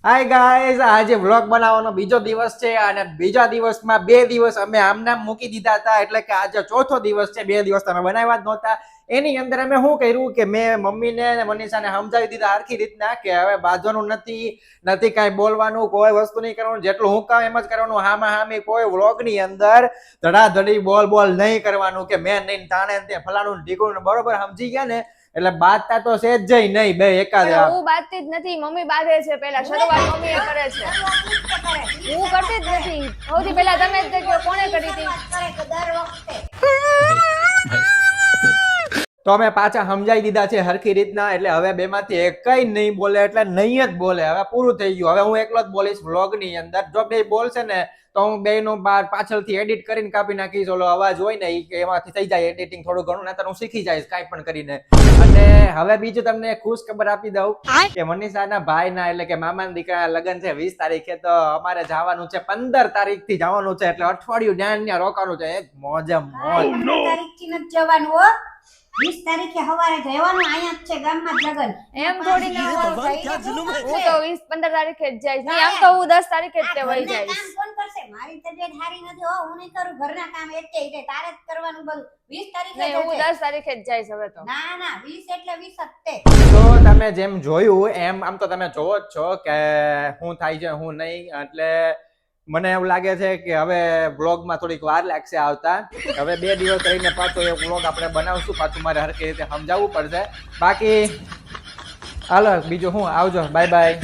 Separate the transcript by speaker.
Speaker 1: Hi guys, આજે vlog બનાવવાનો બીજો દિવસ છે અને બીજા દિવસમાં 2 દિવસ અમે આમનામ મૂકી દીધા હતા, એટલે કે આજે ચોથો દિવસ છે. 2 દિવસ તમે બનાવ્યા જ નહોતા. એની અંદર અમે શું કર્યું કે મેં મમ્મીને અને મનીષાને સમજાવી દીધા આખી રીતના કે હવે બાજવાનું નથી કાંઈ બોલવાનું, કોઈ વસ્તુ નહીં કરવાનું, જેટલું હું કામ એમ જ કરવાનું. હામી કોઈ વ્લોગની અંદર ધડાધડી બોલ નહીં કરવાનું કે મેં નહીં તાણે તે ફલાણું ઢીકણું. બરોબર સમજી ગયા ને? એટલે બાદતા તો છે જ નહીં બે એકાદ.
Speaker 2: હું બાંધતી જ નથી, મમ્મી બાંધે છે. પહેલા શરૂઆત મમ્મીએ કરે છે, હું કરતી જ નથી. સૌથી પહેલા તમે જ કહો કોણે કરી હતી.
Speaker 1: તો અમે પાછા સમજાઈ દીધા છે હરખી રીતના, એટલે હવે બેમાંથી એકય નહીં બોલે, એટલે નહીં જ બોલે. હવે પૂરું થઈ ગયું. હવે હું એકલો જ બોલીશ વ્લોગની અંદર. જો બે બોલશે ને તો હું બેનું પાછળથી એડિટ કરીને કાપી નાખીશ. ઓલો અવાજ હોય ને એમાંથી થઈ જાય એડિટિંગ થોડું ઘણું, નહીતર હું શીખી જઈશ કાંઈ પણ કરીને. અને હવે બીજું તમને ખુશ ખબર આપી દઉં કે મનીષાના ભાઈના એટલે કે મામાના દીકરાના લગ્ન છે 20 તારીખે. તો અમારે જવાનું છે 15 તારીખથી જવાનું છે, એટલે અઠવાડિયું ત્યાં રોકાવાનું છે. એક મોજે મોજ.
Speaker 3: 15 તારીખથી નથી જવાનું હો, 20 તારીખે સવારે જવાનું. અહીંયા જ છે ગામમાં લગન.
Speaker 2: એમ થોડી ના હોય. હું તો 20-15 તારીખે જ જઈશ. નહીં, આમ તો હું 10 તારીખે જ તે વહી જઈશ.
Speaker 3: કામ કોણ કરશે? મારી તબિયત સારી નથી હો, હું નહીં કરું ઘરના કામ. એટલે તારે જ કરવાનું બધું. 20 તારીખે
Speaker 2: નહીં, હું 10 તારીખે જ જઈશ હવે તો.
Speaker 3: ના 20 એટલે 20 જ તે.
Speaker 1: તો તમે જેમ જોયું એમ આમ તો તમે જોવો જ છો કે શું થાય છે શું નહીં. એટલે મને એવું લાગે છે કે હવે વ્લોગમાં થોડીક વાર લાગશે આવતા. હવે 2 દિવસ રહીને પાછો એક વ્લોગ આપણે બનાવશું. પાછું મારે હરખી રીતે સમજાવવું પડશે. બાકી હાલો બીજું હું આવજો, બાય બાય.